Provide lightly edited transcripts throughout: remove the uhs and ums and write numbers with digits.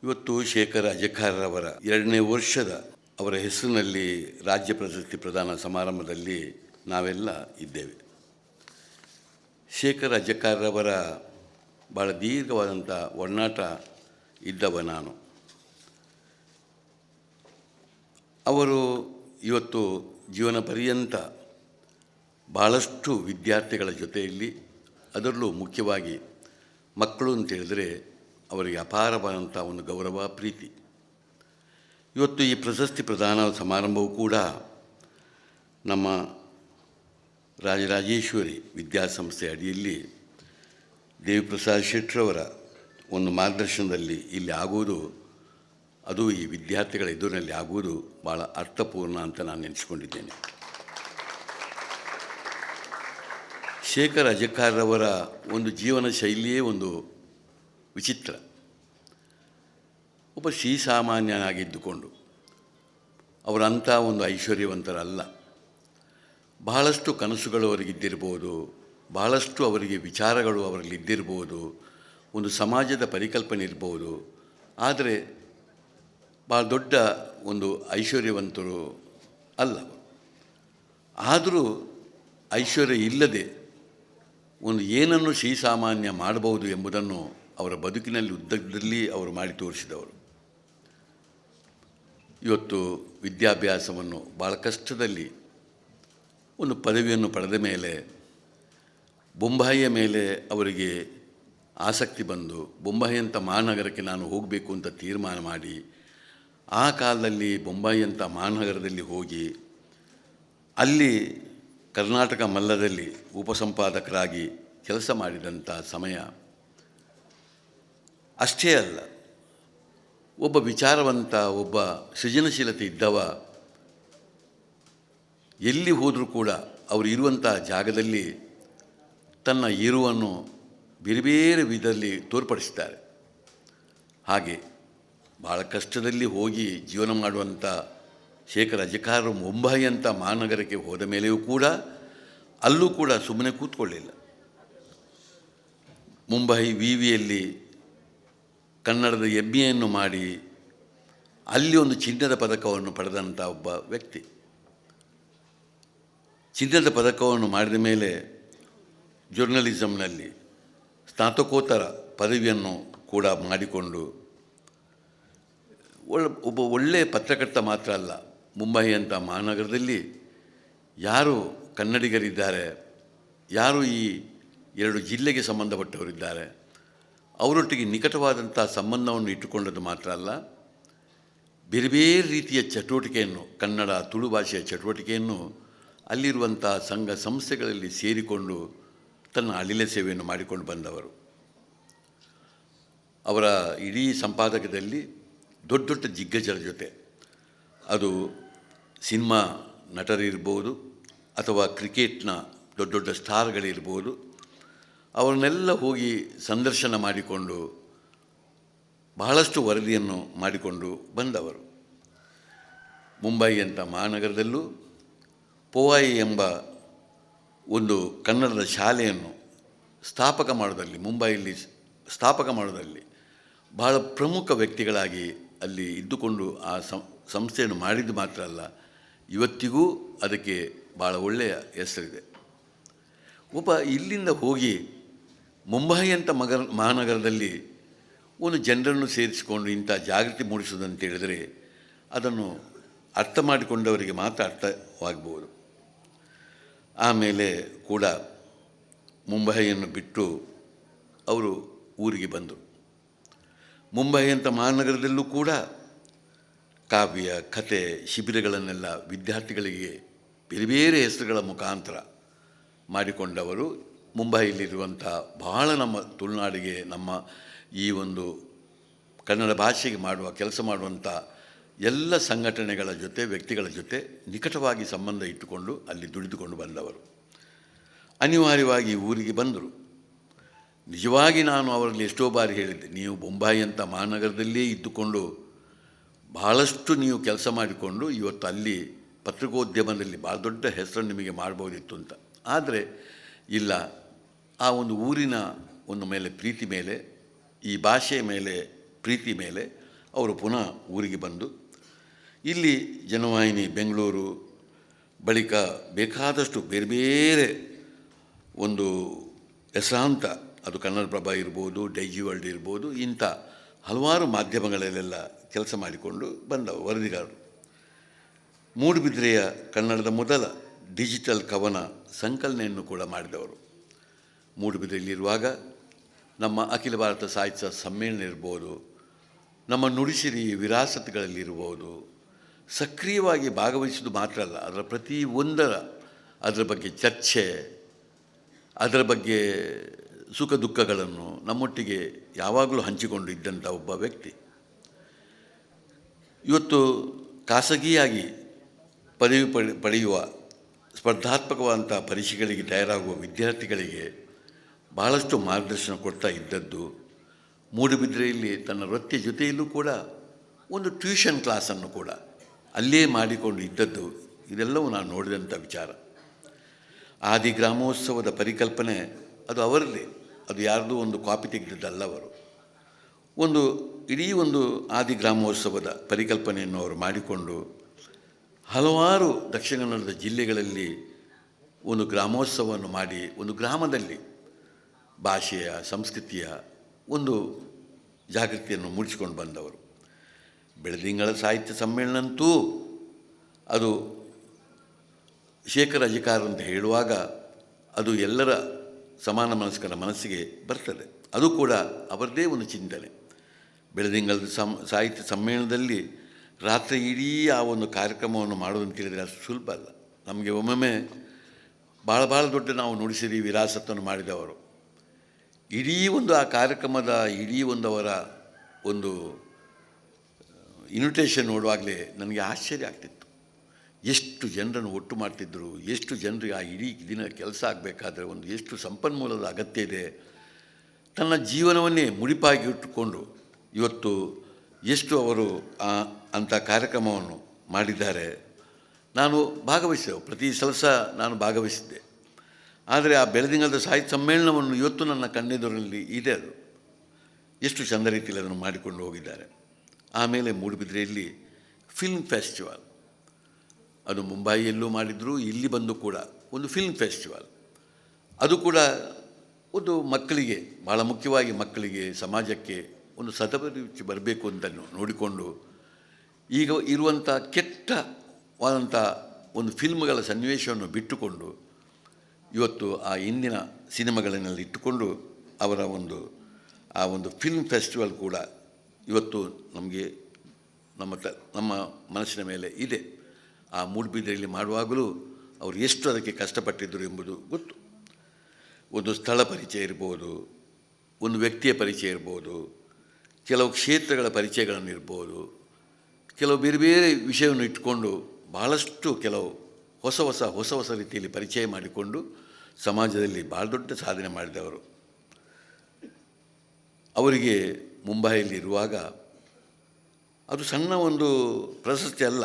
ಇವತ್ತು ಶೇಖರ್ ಅಜಕಾರ್ರವರ 2ನೇ ವರ್ಷದ ಅವರ ಹೆಸರಿನಲ್ಲಿ ರಾಜ್ಯ ಪ್ರಶಸ್ತಿ ಪ್ರದಾನ ಸಮಾರಂಭದಲ್ಲಿ ನಾವೆಲ್ಲ ಇದ್ದೇವೆ. ಶೇಖರ್ ಅಜಕಾರ್ರವರ ಭಾಳ ದೀರ್ಘವಾದಂಥ ಒಡನಾಟ ಇದ್ದವ ನಾನು. ಅವರು ಇವತ್ತು ಜೀವನ ಪರ್ಯಂತ ಭಾಳಷ್ಟು ವಿದ್ಯಾರ್ಥಿಗಳ ಜೊತೆಯಲ್ಲಿ, ಅದರಲ್ಲೂ ಮುಖ್ಯವಾಗಿ ಮಕ್ಕಳು ಅಂತೇಳಿದರೆ ಅವರಿಗೆ ಅಪಾರವಾದಂಥ ಒಂದು ಗೌರವ, ಪ್ರೀತಿ. ಇವತ್ತು ಈ ಪ್ರಶಸ್ತಿ ಪ್ರದಾನ ಸಮಾರಂಭವೂ ಕೂಡ ನಮ್ಮ ರಾಜರಾಜೇಶ್ವರಿ ವಿದ್ಯಾಸಂಸ್ಥೆ ಅಡಿಯಲ್ಲಿ ದೇವಿಪ್ರಸಾದ್ ಶೆಟ್ಟರವರ ಒಂದು ಮಾರ್ಗದರ್ಶನದಲ್ಲಿ ಇಲ್ಲಿ ಆಗುವುದು, ಅದು ಈ ವಿದ್ಯಾರ್ಥಿಗಳ ಎದುರಿನಲ್ಲಿ ಆಗುವುದು ಭಾಳ ಅರ್ಥಪೂರ್ಣ ಅಂತ ನಾನು ನೆನೆಸ್ಕೊಂಡಿದ್ದೇನೆ. ಶೇಖರ್ ಅಜಕಾರ್ರವರ ಒಂದು ಜೀವನ ಶೈಲಿಯೇ ಒಂದು ವಿಚಿತ್ರ. ಒಬ್ಬ ಶ್ರೀಸಾಮಾನ್ಯನಾಗಿದ್ದುಕೊಂಡು ಅವರಂಥ ಒಂದು ಐಶ್ವರ್ಯವಂತರಲ್ಲ. ಬಹಳಷ್ಟು ಕನಸುಗಳು ಅವರಿಗಿದ್ದಿರ್ಬೋದು, ಬಹಳಷ್ಟು ಅವರಿಗೆ ವಿಚಾರಗಳು ಅವರಲ್ಲಿದ್ದಿರ್ಬೋದು, ಒಂದು ಸಮಾಜದ ಪರಿಕಲ್ಪನೆ ಇರ್ಬೋದು. ಆದರೆ ಭಾಳ ದೊಡ್ಡ ಒಂದು ಐಶ್ವರ್ಯವಂತರು ಅಲ್ಲ. ಆದರೂ ಐಶ್ವರ್ಯ ಇಲ್ಲದೆ ಒಂದು ಏನನ್ನು ಶ್ರೀಸಾಮಾನ್ಯ ಮಾಡಬಹುದು ಎಂಬುದನ್ನು ಅವರ ಬದುಕಿನಲ್ಲಿ ಉದ್ದದಲ್ಲಿ ಅವರು ಮಾಡಿ ತೋರಿಸಿದವರು. ಇವತ್ತು ವಿದ್ಯಾಭ್ಯಾಸವನ್ನು ಭಾಳ ಕಷ್ಟದಲ್ಲಿ ಒಂದು ಪದವಿಯನ್ನು ಪಡೆದ ಮೇಲೆ ಬೊಂಬಾಯಿಯ ಮೇಲೆ ಅವರಿಗೆ ಆಸಕ್ತಿ ಬಂದು, ಬೊಂಬಾಯಿಯಂಥ ಮಹಾನಗರಕ್ಕೆ ನಾನು ಹೋಗಬೇಕು ಅಂತ ತೀರ್ಮಾನ ಮಾಡಿ, ಆ ಕಾಲದಲ್ಲಿ ಬೊಂಬಾಯಿಯಂಥ ಮಹಾನಗರದಲ್ಲಿ ಹೋಗಿ ಅಲ್ಲಿ ಕರ್ನಾಟಕ ಮಲ್ಲದಲ್ಲಿ ಉಪಸಂಪಾದಕರಾಗಿ ಕೆಲಸ ಮಾಡಿದಂಥ ಸಮಯ. ಅಷ್ಟೇ ಅಲ್ಲ, ಒಬ್ಬ ವಿಚಾರವಂತ, ಒಬ್ಬ ಸೃಜನಶೀಲತೆ ಇದ್ದವ ಎಲ್ಲಿ ಹೋದರೂ ಕೂಡ ಅವರು ಇರುವಂಥ ಜಾಗದಲ್ಲಿ ತನ್ನ ಇರುವನ್ನು ಬೇರೆ ಬೇರೆ ವಿಧದಲ್ಲಿ ತೋರ್ಪಡಿಸ್ತಾರೆ. ಹಾಗೆ ಭಾಳ ಕಷ್ಟದಲ್ಲಿ ಹೋಗಿ ಜೀವನ ಮಾಡುವಂಥ ಶೇಖರ್ ಅಜಕಾರ್ರು ಮುಂಬೈ ಅಂತ ಮಹಾನಗರಕ್ಕೆ ಹೋದ ಮೇಲೆಯೂ ಕೂಡ ಅಲ್ಲೂ ಕೂಡ ಸುಮ್ಮನೆ ಕೂತ್ಕೊಳ್ಳಿಲ್ಲ. ಮುಂಬೈ ವಿವಿಯಲ್ಲಿ ಕನ್ನಡದ MA ಮಾಡಿ ಅಲ್ಲಿ ಒಂದು ಚಿನ್ನದ ಪದಕವನ್ನು ಪಡೆದಂಥ ಒಬ್ಬ ವ್ಯಕ್ತಿ. ಚಿನ್ನದ ಪದಕವನ್ನು ಮಾಡಿದ ಮೇಲೆ ಜರ್ನಲಿಸಮ್ನಲ್ಲಿ ಸ್ನಾತಕೋತ್ತರ ಪದವಿಯನ್ನು ಕೂಡ ಮಾಡಿಕೊಂಡು ಒಬ್ಬ ಒಳ್ಳೆಯ ಪತ್ರಕರ್ತ ಮಾತ್ರ ಅಲ್ಲ, ಮುಂಬೈ ಅಂತ ಮಹಾನಗರದಲ್ಲಿ ಯಾರು ಕನ್ನಡಿಗರಿದ್ದಾರೆ, ಯಾರು ಈ 2 ಜಿಲ್ಲೆಗೆ ಸಂಬಂಧಪಟ್ಟವರಿದ್ದಾರೆ, ಅವರೊಟ್ಟಿಗೆ ನಿಕಟವಾದಂಥ ಸಂಬಂಧವನ್ನು ಇಟ್ಟುಕೊಂಡದ್ದು ಮಾತ್ರ ಅಲ್ಲ, ಬೇರೆ ಬೇರೆ ರೀತಿಯ ಚಟುವಟಿಕೆಯನ್ನು, ಕನ್ನಡ ತುಳು ಭಾಷೆಯ ಚಟುವಟಿಕೆಯನ್ನು ಅಲ್ಲಿರುವಂಥ ಸಂಘ ಸಂಸ್ಥೆಗಳಲ್ಲಿ ಸೇರಿಕೊಂಡು ತನ್ನ ಅಳಿಲೆ ಸೇವೆಯನ್ನು ಮಾಡಿಕೊಂಡು ಬಂದವರು. ಅವರ ಇಡೀ ಸಂಪಾದಕದಲ್ಲಿ ದೊಡ್ಡ ದೊಡ್ಡ ದಿಗ್ಗಜರ ಜೊತೆ, ಅದು ಸಿನಿಮಾ ನಟರಿರ್ಬೋದು ಅಥವಾ ಕ್ರಿಕೆಟ್ನ ದೊಡ್ಡ ದೊಡ್ಡ ಸ್ಟಾರ್ಗಳಿರ್ಬೋದು, ಅವರನ್ನೆಲ್ಲ ಹೋಗಿ ಸಂದರ್ಶನ ಮಾಡಿಕೊಂಡು ಬಹಳಷ್ಟು ವರದಿಯನ್ನು ಮಾಡಿಕೊಂಡು ಬಂದವರು. ಮುಂಬೈ ಅಂತ ಮಹಾನಗರದಲ್ಲೂ ಪೋವಾಯಿ ಎಂಬ ಒಂದು ಕನ್ನಡದ ಶಾಲೆಯನ್ನು ಮುಂಬೈಯಲ್ಲಿ ಸ್ಥಾಪಕ ಮಾಡೋದಲ್ಲಿ ಬಹಳ ಪ್ರಮುಖ ವ್ಯಕ್ತಿಗಳಾಗಿ ಅಲ್ಲಿ ಇದ್ದುಕೊಂಡು ಆ ಸಂಸ್ಥೆಯನ್ನು ಮಾಡಿದ್ದು ಮಾತ್ರ ಅಲ್ಲ, ಇವತ್ತಿಗೂ ಅದಕ್ಕೆ ಭಾಳ ಒಳ್ಳೆಯ ಹೆಸರಿದೆ. ಒಬ್ಬ ಇಲ್ಲಿಂದ ಹೋಗಿ ಮುಂಬೈ ಅಂತ ಮಹಾನಗರದಲ್ಲಿ ಒಂದು ಜನರನ್ನು ಸೇರಿಸಿಕೊಂಡು ಇಂಥ ಜಾಗೃತಿ ಮೂಡಿಸೋದಂತ ಹೇಳಿದರೆ ಅದನ್ನು ಅರ್ಥ ಮಾಡಿಕೊಂಡವರಿಗೆ ಮಾತ್ರ ಅರ್ಥವಾಗ್ಬೋದು. ಆಮೇಲೆ ಕೂಡ ಮುಂಬೈಯನ್ನು ಬಿಟ್ಟು ಅವರು ಊರಿಗೆ ಬಂದರು. ಮುಂಬೈ ಅಂತ ಮಹಾನಗರದಲ್ಲೂ ಕೂಡ ಕಾವ್ಯ, ಕಥೆ ಶಿಬಿರಗಳನ್ನೆಲ್ಲ ವಿದ್ಯಾರ್ಥಿಗಳಿಗೆ ಬೇರೆ ಬೇರೆ ಹೆಸರುಗಳ ಮುಖಾಂತರ ಮಾಡಿಕೊಂಡವರು. ಮುಂಬೈಯಲ್ಲಿರುವಂಥ ಬಹಳ ನಮ್ಮ ತುಳುನಾಡಿಗೆ, ನಮ್ಮ ಈ ಒಂದು ಕನ್ನಡ ಭಾಷೆಗೆ ಕೆಲಸ ಮಾಡುವಂಥ ಎಲ್ಲ ಸಂಘಟನೆಗಳ ಜೊತೆ, ವ್ಯಕ್ತಿಗಳ ಜೊತೆ ನಿಕಟವಾಗಿ ಸಂಬಂಧ ಇಟ್ಟುಕೊಂಡು ಅಲ್ಲಿ ದುಡಿದುಕೊಂಡು ಬಂದವರು. ಅನಿವಾರ್ಯವಾಗಿ ಊರಿಗೆ ಬಂದರು. ನಿಜವಾಗಿ ನಾನು ಅವರಲ್ಲಿ ಎಷ್ಟೋ ಬಾರಿ ಹೇಳಿದ್ದೆ, ನೀವು ಮುಂಬೈ ಅಂತ ಮಹಾನಗರದಲ್ಲೇ ಇದ್ದುಕೊಂಡು ಬಹಳಷ್ಟು ನೀವು ಕೆಲಸ ಮಾಡಿಕೊಂಡು ಇವತ್ತು ಅಲ್ಲಿ ಪತ್ರಿಕೋದ್ಯಮದಲ್ಲಿ ಭಾಳ ದೊಡ್ಡ ಹೆಸರನ್ನು ನಿಮಗೆ ಮಾಡ್ಬೋದಿತ್ತು ಅಂತ. ಆದರೆ ಇಲ್ಲ, ಆ ಒಂದು ಊರಿನ ಒಂದು ಮೇಲೆ ಪ್ರೀತಿ ಮೇಲೆ, ಈ ಭಾಷೆಯ ಮೇಲೆ ಪ್ರೀತಿ ಮೇಲೆ ಅವರು ಪುನಃ ಊರಿಗೆ ಬಂದು ಇಲ್ಲಿ ಜನವಾಹಿನಿ ಬೆಂಗಳೂರು ಬಳಿಕ ಬೇಕಾದಷ್ಟು ಬೇರೆ ಬೇರೆ ಒಂದು ಹೆಸರಾಂತ ಅದು ಕನ್ನಡಪ್ರಭ ಇರ್ಬೋದು, ಡೈಜಿ ವರ್ಲ್ಡ್ ಇರ್ಬೋದು, ಇಂಥ ಹಲವಾರು ಮಾಧ್ಯಮಗಳಲ್ಲೆಲ್ಲ ಕೆಲಸ ಮಾಡಿಕೊಂಡು ಬಂದ ವರದಿಗಾರರು. ಮೂಡುಬಿದಿರೆಯ ಕನ್ನಡದ ಮೊದಲ ಡಿಜಿಟಲ್ ಕವನ ಸಂಕಲನೆಯನ್ನು ಕೂಡ ಮಾಡಿದವರು. ಮೂಡುಬಿದಿರೆಯಲ್ಲಿರುವಾಗ ನಮ್ಮ ಅಖಿಲ ಭಾರತ ಸಾಹಿತ್ಯ ಸಮ್ಮೇಳನ ಇರ್ಬೋದು, ನಮ್ಮ ನುಡಿಸಿರಿ ವಿರಾಸತ್ಗಳಲ್ಲಿರ್ಬೋದು, ಸಕ್ರಿಯವಾಗಿ ಭಾಗವಹಿಸೋದು ಮಾತ್ರ ಅಲ್ಲ, ಅದರ ಪ್ರತಿಯೊಂದರ ಅದರ ಬಗ್ಗೆ ಚರ್ಚೆ, ಅದರ ಬಗ್ಗೆ ಸುಖ ದುಃಖಗಳನ್ನು ನಮ್ಮೊಟ್ಟಿಗೆ ಯಾವಾಗಲೂ ಹಂಚಿಕೊಂಡು ಇದ್ದಂಥ ಒಬ್ಬ ವ್ಯಕ್ತಿ. ಇವತ್ತು ಖಾಸಗಿಯಾಗಿ ಪದವಿ ಪಡೆಯುವ ಸ್ಪರ್ಧಾತ್ಮಕವಾದಂಥ ಪರೀಕ್ಷೆಗಳಿಗೆ ತಯಾರಾಗುವ ವಿದ್ಯಾರ್ಥಿಗಳಿಗೆ ಬಹಳಷ್ಟು ಮಾರ್ಗದರ್ಶನ ಕೊಡ್ತಾ ಇದ್ದದ್ದು. ಮೂಡುಬಿದಿರೆಯಲ್ಲಿ ತನ್ನ ವೃತ್ತಿಯ ಜೊತೆಯಲ್ಲೂ ಕೂಡ ಒಂದು ಟ್ಯೂಷನ್ ಕ್ಲಾಸನ್ನು ಕೂಡ ಅಲ್ಲೇ ಮಾಡಿಕೊಂಡು ಇದ್ದದ್ದು. ಇದೆಲ್ಲವೂ ನಾನು ನೋಡಿದಂಥ ವಿಚಾರ. ಆದಿ ಗ್ರಾಮೋತ್ಸವದ ಪರಿಕಲ್ಪನೆ ಅದು ಅವರದೇ, ಅದು ಯಾರ್ದೂ ಒಂದು ಕಾಪಿ ತೆಗೆದಿದ್ದಲ್ಲ. ಅವರು ಇಡೀ ಒಂದು ಆದಿ ಗ್ರಾಮೋತ್ಸವದ ಪರಿಕಲ್ಪನೆಯನ್ನು ಅವರು ಮಾಡಿಕೊಂಡು ಹಲವಾರು ದಕ್ಷಿಣ ಕನ್ನಡದ ಜಿಲ್ಲೆಗಳಲ್ಲಿ ಒಂದು ಗ್ರಾಮೋತ್ಸವವನ್ನು ಮಾಡಿ ಒಂದು ಗ್ರಾಮದಲ್ಲಿ ಭಾಷೆಯ ಸಂಸ್ಕೃತಿಯ ಒಂದು ಜಾಗೃತಿಯನ್ನು ಮೂಡಿಸಿಕೊಂಡು ಬಂದವರು. ಬೆಳದಿಂಗಳ ಸಾಹಿತ್ಯ ಸಮ್ಮೇಳನಂತೂ ಅದು ಶೇಖರ ಅಜಿಕಾರ್ ಅಂತ ಹೇಳುವಾಗ ಅದು ಎಲ್ಲರ ಸಮಾನ ಮನಸ್ಕರ ಮನಸ್ಸಿಗೆ ಬರ್ತದೆ. ಅದು ಕೂಡ ಅವರದೇ ಒಂದು ಚಿಂತನೆ. ಬೆಳದಿಂಗಳದ ಸಾಹಿತ್ಯ ಸಮ್ಮೇಳನದಲ್ಲಿ ರಾತ್ರಿ ಇಡೀ ಆ ಒಂದು ಕಾರ್ಯಕ್ರಮವನ್ನು ಮಾಡೋದಂತ ಹೇಳಿದರೆ ಅಷ್ಟು ಸುಲಭ ಅಲ್ಲ. ನಮಗೆ ಒಮ್ಮೊಮ್ಮೆ ಭಾಳ ದೊಡ್ಡ ನಾವು ನುಡಿಸಿರಿ ವಿರಾಸತ್ತನ್ನು ಮಾಡಿದವರು. ಇಡೀ ಒಂದು ಆ ಕಾರ್ಯಕ್ರಮದ ಇಡೀ ಒಂದು ಅವರ ಒಂದು ಇನ್ವಿಟೇಷನ್ ನೋಡುವಾಗಲೇ ನನಗೆ ಆಶ್ಚರ್ಯ ಆಗ್ತಿತ್ತು. ಎಷ್ಟು ಜನರನ್ನು ಒಟ್ಟು ಮಾಡ್ತಿದ್ದರು, ಎಷ್ಟು ಜನರಿಗೆ ಆ ಇಡೀ ದಿನ ಕೆಲಸ ಆಗಬೇಕಾದ್ರೆ ಒಂದು ಎಷ್ಟು ಸಂಪನ್ಮೂಲದ ಅಗತ್ಯ ಇದೆ. ತನ್ನ ಜೀವನವನ್ನೇ ಮುಡಿಪಾಗಿ ಇಟ್ಟುಕೊಂಡು ಇವತ್ತು ಎಷ್ಟು ಅವರು ಅಂಥ ಕಾರ್ಯಕ್ರಮವನ್ನು ಮಾಡಿದ್ದಾರೆ. ನಾನು ಭಾಗವಹಿಸಿದೆ, ಪ್ರತಿ ಸಲಸ ನಾನು ಭಾಗವಹಿಸಿದ್ದೆ. ಆದರೆ ಆ ಬೆಳದಿಂಗಳದ ಸಾಹಿತ್ಯ ಸಮ್ಮೇಳನವನ್ನು ಇವತ್ತು ನನ್ನ ಕಣ್ಣೆದುರಲ್ಲಿ ಇದೆ. ಅದು ಎಷ್ಟು ಚಂದ ರೀತಿಯಲ್ಲಿ ಅದನ್ನು ಮಾಡಿಕೊಂಡು ಹೋಗಿದ್ದಾರೆ. ಆಮೇಲೆ ಮೂಡುಬಿದಿರೆಯಲ್ಲಿ ಫಿಲ್ಮ್ ಫೆಸ್ಟಿವಲ್, ಅದು ಮುಂಬೈಯಲ್ಲೂ ಮಾಡಿದರು, ಇಲ್ಲಿ ಬಂದು ಕೂಡ ಒಂದು ಫಿಲ್ಮ್ ಫೆಸ್ಟಿವಲ್. ಅದು ಕೂಡ ಒಂದು ಮಕ್ಕಳಿಗೆ, ಭಾಳ ಮುಖ್ಯವಾಗಿ ಮಕ್ಕಳಿಗೆ, ಸಮಾಜಕ್ಕೆ ಒಂದು ಸದಭಿರುಚಿ ಬರಬೇಕು ಅಂತ ನೋಡಿಕೊಂಡು ಈಗ ಇರುವಂಥ ಕೆಟ್ಟವಾದಂಥ ಒಂದು ಫಿಲ್ಮ್ಗಳ ಸನ್ನಿವೇಶವನ್ನು ಬಿಟ್ಟುಕೊಂಡು ಇವತ್ತು ಆ ಇಂದಿನ ಸಿನಿಮಾಗಳನ್ನೆಲ್ಲ ಇಟ್ಟುಕೊಂಡು ಅವರ ಆ ಒಂದು ಫಿಲ್ಮ್ ಫೆಸ್ಟಿವಲ್ ಕೂಡ ಇವತ್ತು ನಮಗೆ ನಮ್ಮ ಮನಸ್ಸಿನ ಮೇಲೆ ಇದೆ. ಆ ಮೂಡುಬಿದಿರೆಯಲ್ಲಿ ಮಾಡುವಾಗಲೂ ಅವರು ಎಷ್ಟು ಅದಕ್ಕೆ ಕಷ್ಟಪಟ್ಟಿದ್ದರು ಎಂಬುದು ಗೊತ್ತು. ಒಂದು ಸ್ಥಳ ಪರಿಚಯ ಇರ್ಬೋದು, ಒಂದು ವ್ಯಕ್ತಿಯ ಪರಿಚಯ ಇರ್ಬೋದು, ಕೆಲವು ಕ್ಷೇತ್ರಗಳ ಪರಿಚಯಗಳನ್ನು ಇರ್ಬೋದು, ಕೆಲವು ಬೇರೆ ಬೇರೆ ವಿಷಯವನ್ನು ಇಟ್ಟುಕೊಂಡು ಭಾಳಷ್ಟು ಕೆಲವು ಹೊಸ ರೀತಿಯಲ್ಲಿ ಪರಿಚಯ ಮಾಡಿಕೊಂಡು ಸಮಾಜದಲ್ಲಿ ಭಾಳ ದೊಡ್ಡ ಸಾಧನೆ ಮಾಡಿದವರು. ಅವರಿಗೆ ಮುಂಬೈಯಲ್ಲಿರುವಾಗ ಅದು ಸಣ್ಣ ಒಂದು ಪ್ರಶಸ್ತಿ ಅಲ್ಲ,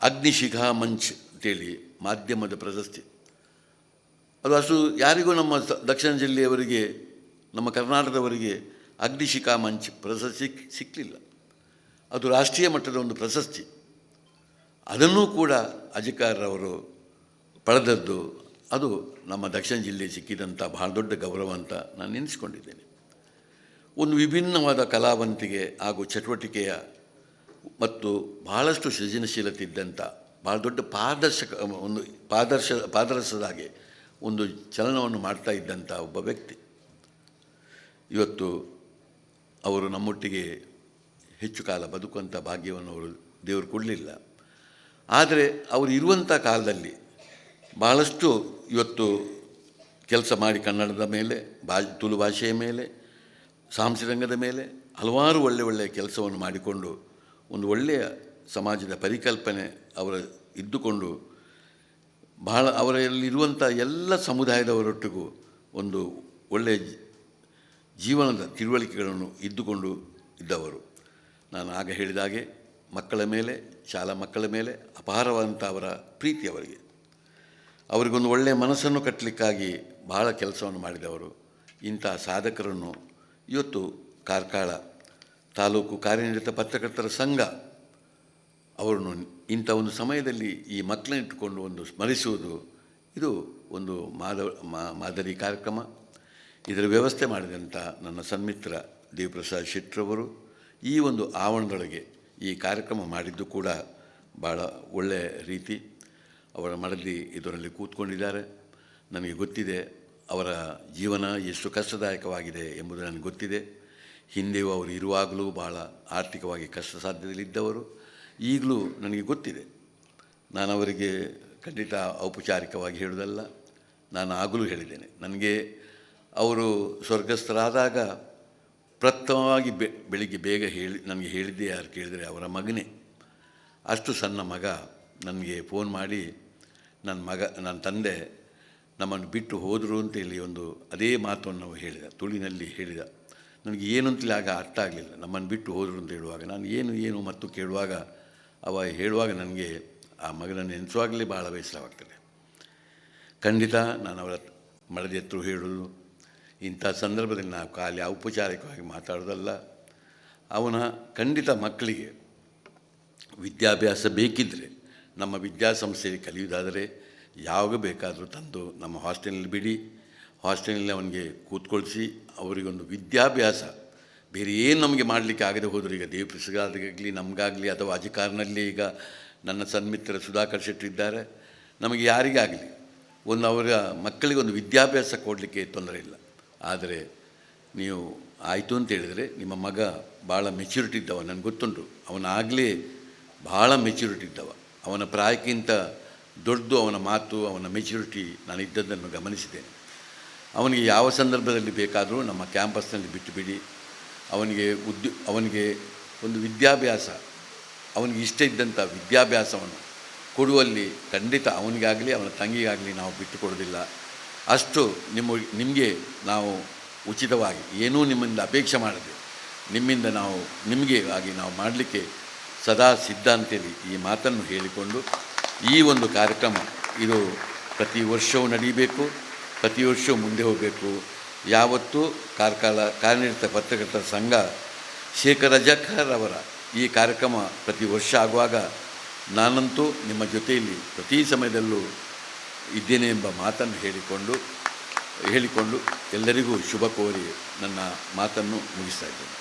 ಅಗ್ನಿಶಿಖಾ ಮಂಚ್ ಅಂತೇಳಿ ಮಾಧ್ಯಮದ ಪ್ರಶಸ್ತಿ. ಅದು ಅಷ್ಟು ಯಾರಿಗೂ ನಮ್ಮ ದಕ್ಷಿಣ ಜಿಲ್ಲೆಯವರಿಗೆ, ನಮ್ಮ ಕರ್ನಾಟಕದವರಿಗೆ ಅಗ್ನಿಶಿಖಾ ಮಂಚ್ ಪ್ರಶಸ್ತಿ ಸಿಕ್ಕಲಿಲ್ಲ. ಅದು ರಾಷ್ಟ್ರೀಯ ಮಟ್ಟದ ಒಂದು ಪ್ರಶಸ್ತಿ. ಅದನ್ನೂ ಕೂಡ ಅಜಿಕಾರ್ ಅವರು ಪಡೆದದ್ದು ಅದು ನಮ್ಮ ದಕ್ಷಿಣ ಜಿಲ್ಲೆ ಸಿಕ್ಕಿದಂಥ ಭಾಳ ದೊಡ್ಡ ಗೌರವ ಅಂತ ನಾನು ನೆನೆಸ್ಕೊಂಡಿದ್ದೇನೆ. ಒಂದು ವಿಭಿನ್ನವಾದ ಕಲಾವಂತಿಕೆ ಹಾಗೂ ಚಟುವಟಿಕೆಯ ಮತ್ತು ಭಾಳಷ್ಟು ಸೃಜನಶೀಲತೆ ಇದ್ದಂಥ ಭಾಳ ದೊಡ್ಡ ಪಾದರಸದ ಹಾಗೆ ಒಂದು ಚಲನವನ್ನು ಮಾಡ್ತಾ ಇದ್ದಂಥ ಒಬ್ಬ ವ್ಯಕ್ತಿ. ಇವತ್ತು ಅವರು ನಮ್ಮೊಟ್ಟಿಗೆ ಹೆಚ್ಚು ಕಾಲ ಬದುಕುವಂಥ ಭಾಗ್ಯವನ್ನು ಅವರು ದೇವರು ಕೊಡಲಿಲ್ಲ. ಆದರೆ ಅವರು ಇರುವಂಥ ಕಾಲದಲ್ಲಿ ಭಾಳಷ್ಟು ಇವತ್ತು ಕೆಲಸ ಮಾಡಿ ಕನ್ನಡದ ಮೇಲೆ, ತುಳು ಭಾಷೆಯ ಮೇಲೆ, ಸಾಂಸ್ಕೃತಿಕ ರಂಗದ ಮೇಲೆ ಹಲವಾರು ಒಳ್ಳೆಯ ಕೆಲಸವನ್ನು ಮಾಡಿಕೊಂಡು ಒಂದು ಒಳ್ಳೆಯ ಸಮಾಜದ ಪರಿಕಲ್ಪನೆ ಅವರ ಇದ್ದುಕೊಂಡು ಅವರಲ್ಲಿರುವಂಥ ಎಲ್ಲ ಸಮುದಾಯದವರೊಟ್ಟಿಗೂ ಒಂದು ಒಳ್ಳೆಯ ಜೀವನದ ತಿಳುವಳಿಕೆಗಳನ್ನು ಇದ್ದುಕೊಂಡು ಇದ್ದವರು. ನಾನು ಆಗ ಹೇಳಿದಾಗೆ ಮಕ್ಕಳ ಮೇಲೆ, ಶಾಲಾ ಮಕ್ಕಳ ಮೇಲೆ ಅಪಾರವಾದಂಥ ಅವರ ಪ್ರೀತಿ ಅವರಿಗೆ. ಅವರಿಗೊಂದು ಒಳ್ಳೆಯ ಮನಸ್ಸನ್ನು ಕಟ್ಟಲಿಕ್ಕಾಗಿ ಬಹಳ ಕೆಲಸವನ್ನು ಮಾಡಿದವರು. ಇಂಥ ಸಾಧಕರನ್ನು ಇವತ್ತು ಕಾರ್ಕಳ ತಾಲೂಕು ಕಾರ್ಯನಿರತ ಪತ್ರಕರ್ತರ ಸಂಘ ಅವರನ್ನು ಇಂಥ ಒಂದು ಸಮಯದಲ್ಲಿ ಈ ಮಕ್ಕಳನ್ನ ಇಟ್ಟುಕೊಂಡು ಒಂದು ಸ್ಮರಿಸುವುದು ಇದು ಒಂದು ಮಾದರಿ ಕಾರ್ಯಕ್ರಮ. ಇದರ ವ್ಯವಸ್ಥೆ ಮಾಡಿದಂಥ ನನ್ನ ಸನ್ಮಿತ್ರ ದೇವಪ್ರಸಾದ್ ಶೆಟ್ಟರವರು ಈ ಒಂದು ಆವರಣದೊಳಗೆ ಈ ಕಾರ್ಯಕ್ರಮ ಮಾಡಿದ್ದು ಕೂಡ ಭಾಳ ಒಳ್ಳೆಯ ರೀತಿ. ಅವರ ಮಡದಿ ಇದರಲ್ಲಿ ಕೂತ್ಕೊಂಡಿದ್ದಾರೆ. ನನಗೆ ಗೊತ್ತಿದೆ ಅವರ ಜೀವನ ಎಷ್ಟು ಕಷ್ಟದಾಯಕವಾಗಿದೆ ಎಂಬುದು ನನಗೆ ಗೊತ್ತಿದೆ. ಹಿಂದೆಯೂ ಅವರು ಇರುವಾಗಲೂ ಭಾಳ ಆರ್ಥಿಕವಾಗಿ ಕಷ್ಟ ಸಾಧ್ಯದಲ್ಲಿದ್ದವರು. ಈಗಲೂ ನನಗೆ ಗೊತ್ತಿದೆ. ನಾನು ಅವರಿಗೆ ಖಂಡಿತ ಔಪಚಾರಿಕವಾಗಿ ಹೇಳೋದಲ್ಲ, ನಾನು ಆಗಲೂ ಹೇಳಿದ್ದೇನೆ. ನನಗೆ ಅವರು ಸ್ವರ್ಗಸ್ಥರಾದಾಗ ಪ್ರಥಮವಾಗಿ ಬೆಳಿಗ್ಗೆ ಬೇಗ ನನಗೆ ಹೇಳಿದ್ದೆ ಯಾರು ಕೇಳಿದರೆ ಅವರ ಮಗನೇ. ಅಷ್ಟು ಸಣ್ಣ ಮಗ ನನಗೆ ಫೋನ್ ಮಾಡಿ ನನ್ನ ತಂದೆ ನಮ್ಮನ್ನು ಬಿಟ್ಟು ಹೋದರು ಅಂತೇಳಿ ಅದೇ ಮಾತನ್ನು ಹೇಳಿದ, ತುಳಿನಲ್ಲಿ ಹೇಳಿದ. ನನಗೆ ಏನು ಅಂತಲೇ ಆಗ ಅರ್ಥ ಆಗಲಿಲ್ಲ. ನಮ್ಮನ್ನು ಬಿಟ್ಟು ಹೋದರು ಅಂತ ಹೇಳುವಾಗ ನಾನು ಏನು ಮತ್ತು ಕೇಳುವಾಗ ಹೇಳುವಾಗ ನನಗೆ ಆ ಮಗನನ್ನು ನೆನೆಸುವಾಗಲೇ ಭಾಳ ಬೇಸರವಾಗ್ತದೆ. ಖಂಡಿತ ನಾನು ಅವರ ಮಡದಿ ಹತ್ರ ಹೇಳೋದು, ಇಂಥ ಸಂದರ್ಭದಲ್ಲಿ ನಾವು ಖಾಲಿ ಔಪಚಾರಿಕವಾಗಿ ಮಾತಾಡೋದಲ್ಲ. ಅವನ ಖಂಡಿತ ಮಕ್ಕಳಿಗೆ ವಿದ್ಯಾಭ್ಯಾಸ ಬೇಕಿದ್ದರೆ ನಮ್ಮ ವಿದ್ಯಾಸಂಸ್ಥೆಯಲ್ಲಿ ಕಲಿಯುವುದಾದರೆ ಯಾವಾಗ ಬೇಕಾದರೂ ತಂದು ನಮ್ಮ ಹಾಸ್ಟೆಲ್ನಲ್ಲಿ ಬಿಡಿ. ಹಾಸ್ಟೆಲ್ನಲ್ಲಿ ಅವನಿಗೆ ಕೂತ್ಕೊಳಿಸಿ ಅವರಿಗೊಂದು ವಿದ್ಯಾಭ್ಯಾಸ ಬೇರೆ ಏನು ನಮಗೆ ಮಾಡಲಿಕ್ಕೆ ಆಗದೆ ಹೋದರೂ, ಈಗ ದೇವಪ್ರಸಾದ್ಗಾಗಲಿ ನಮಗಾಗಲಿ ಅಥವಾ ಅಧಿಕಾರನಲ್ಲಿ ಈಗ ನನ್ನ ಸನ್ಮಿತ್ರ ಸುಧಾಕರ್ ಶೆಟ್ಟಿ ಇದ್ದಾರೆ, ನಮಗೆ ಯಾರಿಗಾಗಲಿ ಅವರ ಮಕ್ಕಳಿಗೊಂದು ವಿದ್ಯಾಭ್ಯಾಸ ಕೊಡಲಿಕ್ಕೆ ತೊಂದರೆ ಇಲ್ಲ. ಆದರೆ ನೀವು ಆಯಿತು ಅಂತ ಹೇಳಿದರೆ ನಿಮ್ಮ ಮಗ ಭಾಳ ಮೆಚ್ಯೂರಿಟಿ ಇದ್ದವ, ನನಗೆ ಗೊತ್ತುಂಟು. ಅವನಾಗಲೇ ಭಾಳ ಮೆಚ್ಯೂರಿಟಿ ಇದ್ದವ. ಅವನ ಪ್ರಾಯಕ್ಕಿಂತ ದೊಡ್ಡದು ಅವನ ಮಾತು, ಅವನ ಮೆಚ್ಯೂರಿಟಿ ನಾನು ಇದ್ದದ್ದನ್ನು ಗಮನಿಸಿದ್ದೇನೆ. ಅವನಿಗೆ ಯಾವ ಸಂದರ್ಭದಲ್ಲಿ ಬೇಕಾದರೂ ನಮ್ಮ ಕ್ಯಾಂಪಸ್ನಲ್ಲಿ ಬಿಟ್ಟುಬಿಡಿ. ಅವನಿಗೆ ಒಂದು ವಿದ್ಯಾಭ್ಯಾಸ, ಅವನಿಗೆ ಇಷ್ಟ ಇದ್ದಂಥ ವಿದ್ಯಾಭ್ಯಾಸವನ್ನು ಕೊಡುವಲ್ಲಿ ಖಂಡಿತ ಅವನಿಗಾಗಲಿ ಅವನ ತಂಗಿಗಾಗಲಿ ನಾವು ಬಿಟ್ಟು ಕೊಡೋದಿಲ್ಲ. ಅಷ್ಟು ನಿಮಗೆ ನಾವು ಉಚಿತವಾಗಿ ಏನೂ ನಿಮ್ಮಿಂದ ಅಪೇಕ್ಷೆ ಮಾಡದೆ ನಿಮ್ಮಿಂದ ನಿಮಗೆ ಆಗಿ ನಾವು ಮಾಡಲಿಕ್ಕೆ ಸದಾ ಸಿದ್ಧ ಅಂತೇಳಿ ಈ ಮಾತನ್ನು ಹೇಳಿಕೊಂಡು ಈ ಒಂದು ಕಾರ್ಯಕ್ರಮ ಇದು ಪ್ರತಿ ವರ್ಷವೂ ನಡೀಬೇಕು, ಪ್ರತಿ ವರ್ಷವೂ ಮುಂದೆ ಹೋಗಬೇಕು. ಯಾವತ್ತೂ ಕಾರ್ಯನಿರತ ಪತ್ರಕರ್ತರ ಸಂಘ ಶೇಖರ್ ರಜಾಕರ್ ಅವರ ಈ ಕಾರ್ಯಕ್ರಮ ಪ್ರತಿ ವರ್ಷ ಆಗುವಾಗ ನಾನಂತೂ ನಿಮ್ಮ ಜೊತೆಯಲ್ಲಿ ಪ್ರತಿ ಸಮಯದಲ್ಲೂ ಇದ್ದೇನೆ ಎಂಬ ಮಾತನ್ನು ಹೇಳಿಕೊಂಡು ಎಲ್ಲರಿಗೂ ಶುಭ ಕೋರಿ ನನ್ನ ಮಾತನ್ನು ಮುಗಿಸ್ತಾ ಇದ್ದೇನೆ.